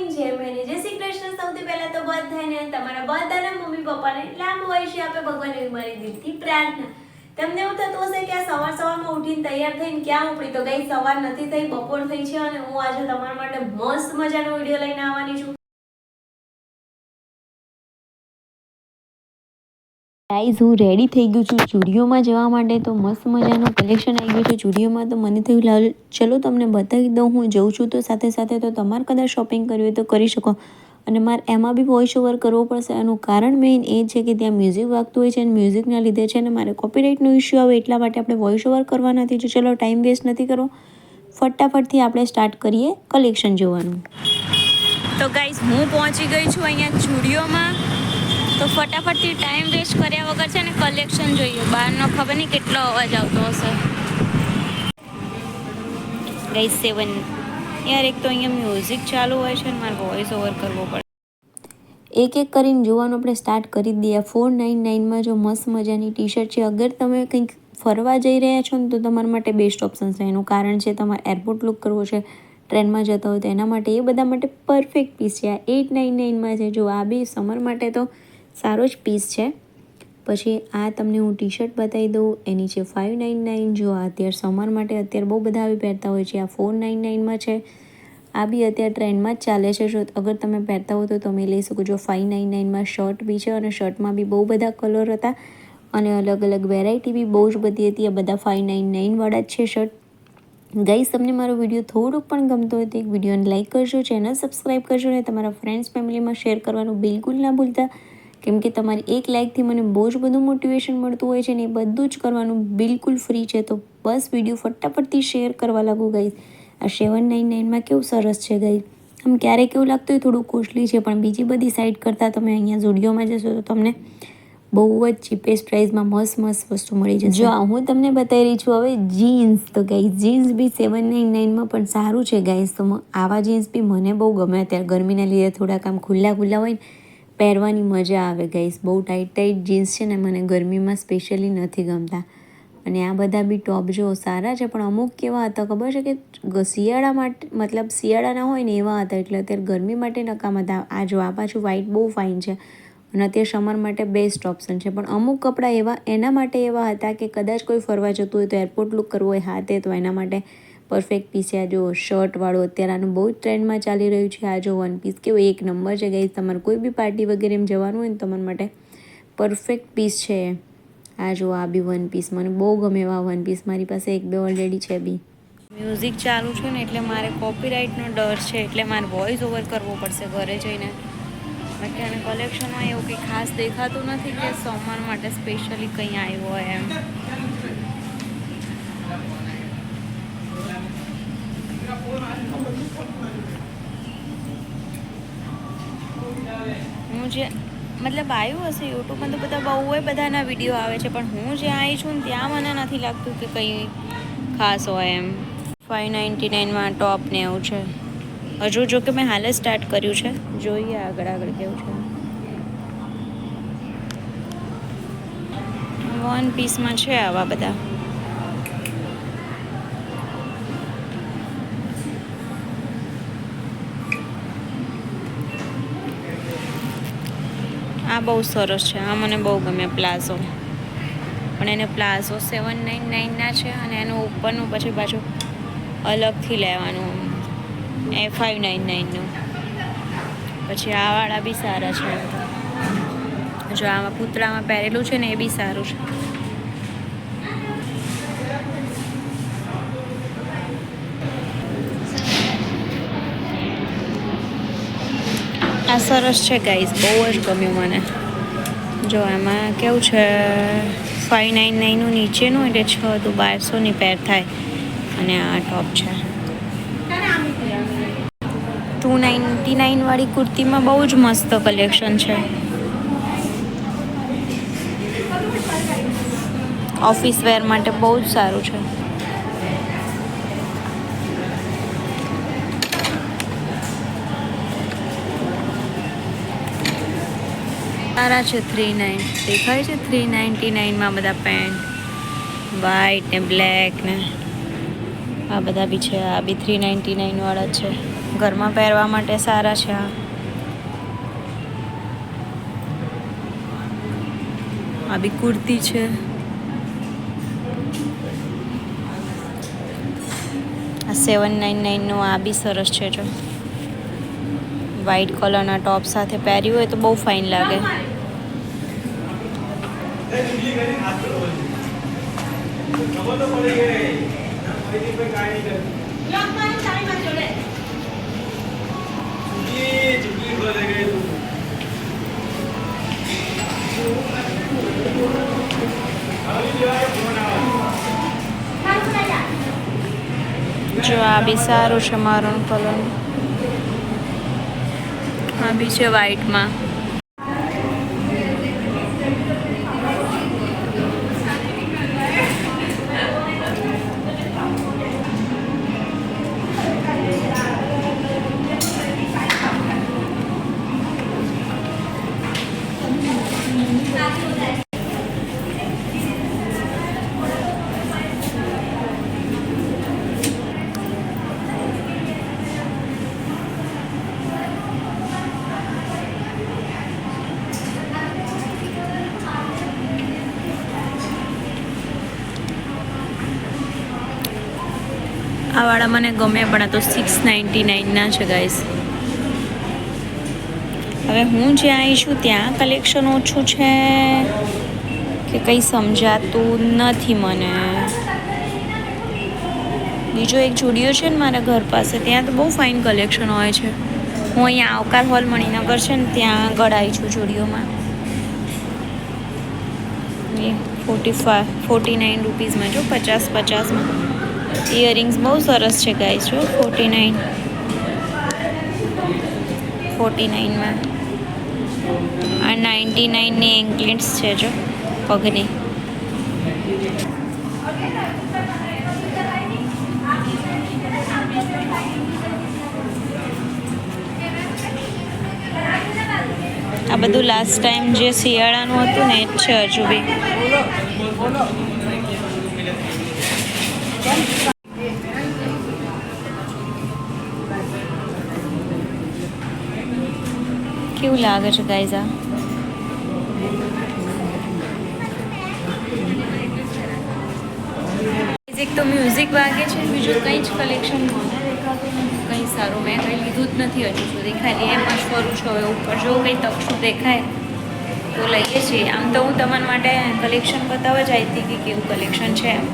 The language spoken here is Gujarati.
મોર્નિંગ જય મેને જય શ્રી કૃષ્ણ। સૌથી પહેલા તો બધાને તમારા બધાના મમ્મી પપ્પાને લાંબુ આયુષ્ય આપે ભગવાન એવી મારી દિલથી પ્રાર્થના। તમને એવું થતું હશે કે આ સવારમાં ઉઠીને તૈયાર થઈને ક્યાં ઉપડી, તો ગઈ સવાર નથી થઈ, બપોર થઈ છે અને હું આજે તમારા માટે મસ્ત મજાનો વિડીયો લઈને આવવાની છું। ગાઈઝ હું રેડી થઈ ગયું છું સ્ટુડિયોમાં જવા માટે। તો મસ્ત મજાનું કલેક્શન આવી ગયું છે સ્ટુડિયોમાં। તો મને થયું ચલો તમને બતાવી દઉં હું જઉં છું તો સાથે સાથે તો તમારે કદાચ શોપિંગ કરવી હોય તો કરી શકો। અને મારે એમાં બી વોઇસ ઓવર કરવો પડશે। એનું કારણ મેઇન એ છે કે ત્યાં મ્યુઝિક વાગતું હોય છે અને મ્યુઝિકના લીધે છે ને મારે કોપીરાઇટનો ઇસ્યુ આવે, એટલા માટે આપણે વોઇસ ઓવર કરવા નથી। જો ચલો ટાઈમ વેસ્ટ નથી કરવો, ફટાફટથી આપણે સ્ટાર્ટ કરીએ કલેક્શન જોવાનું। તો ગાઈઝ હું પહોંચી ગઈ છું અહીંયા સ્ટુડિયોમાં। તો ફટાફટથી ટાઈમ વેસ્ટ કર્યા વગર છે ને કલેક્શન જોઈએ। બહારનો ખબર નહીં કેટલો અવાજ આવતો હશે। ગાઈઝ 7 યાર, એક તો અહીંયા મ્યુઝિક ચાલુ હોય છે ને મારે વોઇસ ઓવર કરવો પડે। એક એક કરીને જોવાનું આપણે સ્ટાર્ટ કરી દઈએ। 499માં જો મસ્ત મજાની ટી શર્ટ છે। અગર તમે કંઈક ફરવા જઈ રહ્યા છો ને તો તમારા માટે બેસ્ટ ઓપ્શન છે। એનું કારણ છે તમારે એરપોર્ટ લુક કરવો છે, ટ્રેનમાં જતા હોય તો એના માટે, એ બધા માટે પરફેક્ટ પીસ છે। આ 899માં છે। જો આ બી સમર માટે તો સારો જ પીસ છે। પછી આ તમને હું ટી શર્ટ બતાવી દઉં, એની છે 599। જો આ અત્યારે સમર માટે અત્યારે બહુ બધા આવી પહેરતા હોય છે। આ 499માં છે। આ બી અત્યારે ટ્રેન્ડમાં જ ચાલે છે। જો અગર તમે પહેરતા હો તો તમે લઈ શકો છો। 599માં શર્ટ બી છે અને શર્ટમાં બી બહુ બધા કલર હતા અને અલગ અલગ વેરાયટી બી બહુ જ બધી હતી। આ બધા 599વાળા જ છે શર્ટ। ગાઈઝ તમને મારો વિડીયો થોડુંક પણ ગમતો હોય તો એક વિડીયોને લાઇક કરજો, ચેનલ સબસ્ક્રાઈબ કરજો અને તમારા ફ્રેન્ડ્સ ફેમિલીમાં શેર કરવાનું બિલકુલ ના ભૂલતા, કેમ કે તમારી એક લાઇકથી મને બહુ જ બધું મોટિવેશન મળતું હોય છે ને એ બધું જ કરવાનું બિલકુલ ફ્રી છે। તો બસ વિડીયો ફટાફટથી શેર કરવા લાગો ગાઈઝ। આ 799માં કેવું સરસ છે ગાઈઝ। આમ ક્યારેક એવું લાગતું હોય થોડું કોસ્ટલી છે, પણ બીજી બધી સાઇડ કરતાં તમે અહીંયા ઝુડિયોમાં જશો તો તમને બહુ જ ચીપેસ્ટ પ્રાઇસમાં મસ્ત મસ્ત વસ્તુ મળી જશે। જો હું તમને બતાવી રહી છું હવે જીન્સ। તો ગાઈઝ જીન્સ બી 799માં પણ સારું છે ગાઈઝ। તો આવા જીન્સ બી મને બહુ ગમે। અત્યારે ગરમીના લીધે થોડાક આમ ખુલ્લા ખુલ્લા હોય ને પહેરવાની મજા આવે ગાઈઝ। બહુ ટાઈટ ટાઈટ જીન્સ છે ને મને ગરમીમાં સ્પેશિયલી નથી ગમતા। અને આ બધા બી ટોપ જો સારા છે, પણ અમુક કેવા હતા ખબર છે કે શિયાળા માટે, મતલબ શિયાળાના હોય ને એવા હતા, એટલે અત્યારે ગરમી માટે નકામા હતા। આ જો આ પાછું વ્હાઈટ બહુ ફાઇન છે અને અત્યારે સમર માટે બેસ્ટ ઓપ્શન છે। પણ અમુક કપડાં એવા એના માટે એવા હતા કે કદાચ કોઈ ફરવા જતું હોય તો એરપોર્ટ લુક કરવું હોય હાથે, તો એના માટે પરફેક્ટ પીસ છે। આ જો શર્ટવાળું અત્યારે આનું બહુ જ ટ્રેન્ડમાં ચાલી રહ્યું છે। આ જો વન પીસ કેવું એક નંબર છે ગાઈઝ। તમારે કોઈ બી પાર્ટી વગેરે એમ જવાનું હોય ને તમારા માટે પરફેક્ટ પીસ છે। આ જો આ બી વન પીસ મને બહુ ગમે એવા વન પીસ, મારી પાસે એક બે ઓલરેડી છે બી। મ્યુઝિક ચાલુ છે ને એટલે મારે કોપીરાઇટનો ડર છે, એટલે મારે વોઇસ ઓવર કરવો પડશે ઘરે જઈને। બાકી અને કલેક્શનમાં એવું કંઈ ખાસ દેખાતું નથી કે સમર માટે સ્પેશિયલી કંઈ આવ્યું હોય એમ। હું જે મતલબ આવ્યું હશે યુટ્યુબમાં તો બધા બહુ હોય બધાના વિડીયો આવે છે, પણ હું જ્યાં આવી છું ને ત્યાં મને નથી લાગતું કે કંઈ ખાસ હોય એમ। 599માં ટોપ ને એવું છે। હજુ જો કે મેં હાલ જ સ્ટાર્ટ કર્યું છે, જોઈએ આગળ આગળ કેવું છે। વન પીસમાં છે આવા બધા। આ બહુ સરસ છે, આ મને બહુ ગમે પ્લાઝો। પણ એને પ્લાઝો 799ના છે અને એનું ઉપરનું પછી પાછું અલગથી લેવાનું એ 599નું। પછી આ વાળા બી સારા છે। જો આમાં પૂતળામાં પહેરેલું છે ને એ બી સારું છે। આ સરસ છે ગાઈઝ, બહુ જ ગમ્યું મને। જો આમાં કેવું છે 599નું નીચેનું એટલે 6 તો 1200ની પેર થાય અને આ ટોપ છે। 299વાળી કુર્તીમાં બહુ જ મસ્ત કલેક્શન છે। ઓફિસ વેર માટે બહુ જ સારું છે। સારા છે। 390 દેખાય છે। 399માં બધા પેન્ટ વ્હાઈટ ને બ્લેક ને આ બધા બી છે, આ બી 399 વાળા છે, ઘરમાં પહેરવા માટે સારા છે. આ બી કુર્તી છે. આ 799 નું આ બી સરસ છે. જો વ્હાઈટ કલરના ટોપ સાથે પહેર્યું હોય તો બહુ ફાઇન લાગે. જો આ બી સારું છે, મારૂન કલર. આ બી છે વ્હાઈટમાં. આ વાળા મને ગમે, પણ આ તો 699 છે ગાઈસ. હવે હું જ્યાં આવી છું ત્યાં કલેક્શન ઓછું છે કે કંઈ સમજાતું નથી મને. બીજો એક જુડિયો છે ને મારા ઘર પાસે, ત્યાં તો બહુ ફાઇન કલેક્શન હોય છે. હું અહીંયા આવકાર હોલ મણિનગર છે ને ત્યાં આગળ આવી છું જુડિયોમાં. 49 રૂપીઝમાં, જો 50-50માં ઇયરિંગ્સ બહુ સરસ છે ગાઈસ. જો 49માં આ 99ની એન્કલેટ્સ છે. જો પગની. આ બધું લાસ્ટ ટાઈમ જે શિયાળાનું હતું ને એ જ છે હજુ બી. કેવું લાગે છે ગાઈઝ? આ એક તો મ્યુઝિક વાગે છે, બીજું કંઈ જ કલેક્શન મને દેખાતું નથી. કંઈ સારું મેં કંઈ લીધું જ નથી હજુ સુધી. ખાલી એમ જ ફરું છું. હવે ઉપર જો કંઈ તકશું દેખાય તો લઈએ છીએ. આમ તો હું તમારા માટે કલેક્શન બતાવવા જ આવી હતી કે કેવું કલેક્શન છે એમ.